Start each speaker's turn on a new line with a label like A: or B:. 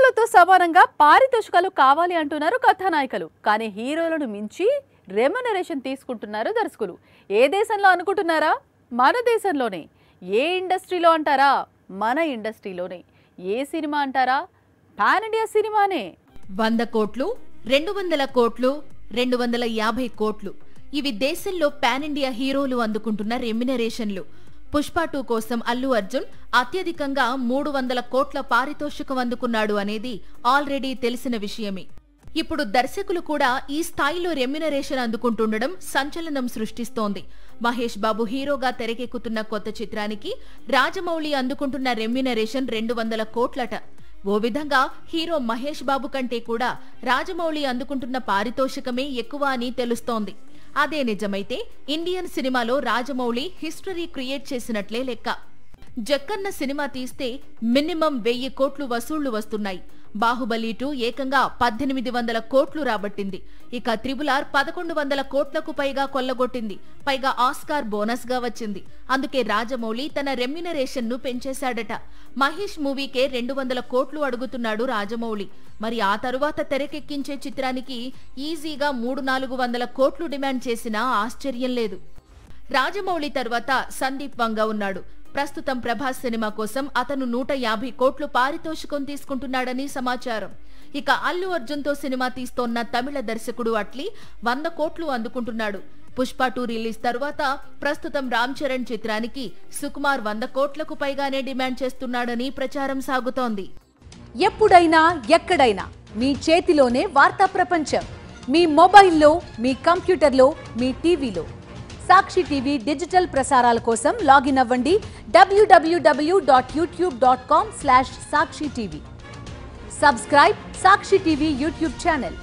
A: హీరోలతో సమానంగా పారితోషికాలు కావాలి అంటున్నారు కథానాయకులు. కానీ హీరోలను మించి రెమ్యునరేషన్ తీసుకుంటున్నారు దర్శకులు. ఏ దేశంలో అనుకుంటున్నారా? మన దేశంలోనే. ఏ ఇండస్ట్రీలో అంటారా? మన ఇండస్ట్రీలోనే. ఏ సినిమా అంటారా? పాన్ ఇండియా సినిమానే.
B: 100 కోట్లు, 200 కోట్లు, 250 కోట్లు ఇవి దేశంలో పాన్ ఇండియా హీరోలు అందుకుంటున్న రెమ్యునరేషన్లు. పుష్ప 2 కోసం అల్లు అర్జున్ అత్యధికంగా 300 కోట్ల పారితోషికం అందుకున్నాడు అనేది ఆల్రెడీ తెలిసిన విషయమే. ఇప్పుడు దర్శకులు కూడా ఈ స్థాయిలో రెమ్యునరేషన్ అందుకుంటుండడం సంచలనం సృష్టిస్తోంది. మహేష్ బాబు హీరోగా తెరకెక్కుతున్న కొత్త చిత్రానికి రాజమౌళి అందుకుంటున్న రెమ్యునరేషన్ 200 కోట్లట. ఓ విధంగా హీరో మహేష్ బాబు కంటే కూడా రాజమౌళి అందుకుంటున్న పారితోషికమే ఎక్కువ అని తెలుస్తోంది. అదే నిజమైతే ఇండియన్ సినిమాలో రాజమౌళి హిస్టరీ క్రియేట్ చేసినట్లే లెక్క. జక్కన్న సినిమా తీస్తే మినిమం 1000 కోట్లు వసూళ్లు వస్తున్నాయి. బాహుబలి 2 ఏకంగా 1800 కోట్లు రాబట్టింది. ఇక త్రిబుల్-ఆర్ 1100 కోట్లకు పైగా కొల్లగొట్టింది. పైగా ఆస్కార్ బోనస్ గా వచ్చింది. అందుకే రాజమౌళి తన రెమ్యునరేషన్ ను పెంచేశాడట. మహేష్ మూవీకే 200 కోట్లు అడుగుతున్నాడు రాజమౌళి. మరి ఆ తరువాత తెరకెక్కించే చిత్రానికి ఈజీగా 300-400 కోట్లు డిమాండ్ చేసినా ఆశ్చర్యం లేదు. రాజమౌళి తర్వాత సందీప్ వంగ ఉన్నాడు. ప్రస్తుతం ప్రభాస్ సినిమా కోసం అతను 150 కోట్లు పారితోషికం తీసుకుంటున్నాడని సమాచారం. ఇక అల్లు అర్జున్ తో సినిమా తీస్తోన్న తమిళ దర్శకుడు అట్లీ 100 కోట్లు అందుకుంటున్నాడు. పుష్ప 2 రిలీజ్ తర్వాత ప్రస్తుతం రామ్ చరణ్ చిత్రానికి సుకుమార్ 100 కోట్లకు పైగానే డిమాండ్ చేస్తున్నాడని ప్రచారం సాగుతోంది.
C: ఎప్పుడైనా ఎక్కడైనా మీ చేతిలోనే వార్తా ప్రపంచం. మీ మొబైల్లో, మీ కంప్యూటర్లో, మీ టీవీలో. సాక్షి టీవీ డిజిటల్ ప్రసారాల కోసం లాగిన్ అవ్వండి www.youtube.com/సాక్షి టీవీ. సబ్స్క్రైబ్ సాక్షి టీవీ యూట్యూబ్ ఛానల్.